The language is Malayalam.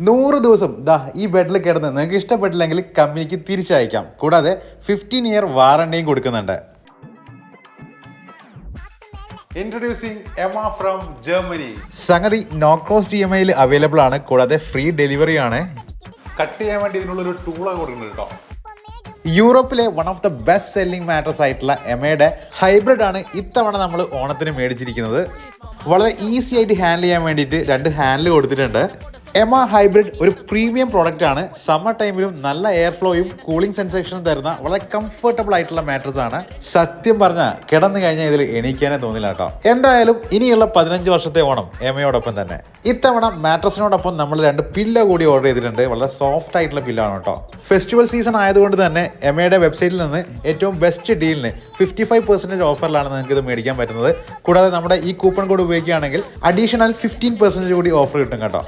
100 ദിവസം ഈ ബെഡിൽ കിടന്ന് നിങ്ങൾക്ക് ഇഷ്ടപ്പെട്ടില്ലെങ്കിൽ കമ്പനിക്ക് തിരിച്ചയക്കാം. കൂടാതെ 15 ഇയർ വാറണ്ടിയും കൊടുക്കുന്നുണ്ട്. Introducing Emma from Germany. സംഗതി നോ കോസ്റ്റ് EMI അവൈലബിൾ ആണ്. കൂടാതെ ഫ്രീ ഡെലിവറി ആണ്. കട്ട് ചെയ്യാൻ വേണ്ടി ഇതിനുള്ളൊരു ടൂളാണ് കൊടുക്കുന്നത് കേട്ടോ. യൂറോപ്പിലെ one of the best selling mattress ആയിട്ടുള്ള എമയുടെ ഹൈബ്രിഡ് ആണ് ഇത്തവണ നമ്മൾ ഓണത്തിന് മേടിച്ചിരിക്കുന്നത്. വളരെ ഈസി ആയിട്ട് ഹാൻഡിൽ ചെയ്യാൻ വേണ്ടിയിട്ട് 2 ഹാൻഡിൽ കൊടുത്തിട്ടുണ്ട്. എമ ഹൈബ്രിഡ് ഒരു പ്രീമിയം പ്രോഡക്റ്റ് ആണ്. സമ്മർ ടൈമിലും നല്ല എയർ ഫ്ലോയും കൂളിംഗ് സെൻസേഷനും തരുന്ന വളരെ കംഫർട്ടബിൾ ആയിട്ടുള്ള മാട്രസ് ആണ്. സത്യം പറഞ്ഞാൽ കിടന്നു കഴിഞ്ഞാൽ ഇതിൽ എണീക്കാനേ തോന്നില്ല കേട്ടോ. എന്തായാലും ഇനിയുള്ള 15 വർഷത്തെ ഓണം എമയോടൊപ്പം തന്നെ. ഇത്തവണ മാട്രസിനോടൊപ്പം നമ്മൾ 2 പില്ലോ കൂടി ഓർഡർ ചെയ്തിട്ടുണ്ട്. വളരെ സോഫ്റ്റ് ആയിട്ടുള്ള പില്ലാണ് കേട്ടോ. ഫെസ്റ്റിവൽ സീസൺ ആയതുകൊണ്ട് തന്നെ എമയുടെ വെബ്സൈറ്റിൽ നിന്ന് ഏറ്റവും ബെസ്റ്റ് ഡീലിന് 55% ഓഫറിലാണ് നിങ്ങൾക്ക് ഇത് മേടിക്കാൻ പറ്റുന്നത്. കൂടാതെ നമ്മുടെ ഈ കൂപ്പൺ കോഡ് ഉപയോഗിക്കുകയാണെങ്കിൽ അഡീഷണൽ 15% കൂടി ഓഫർ കിട്ടും കേട്ടോ.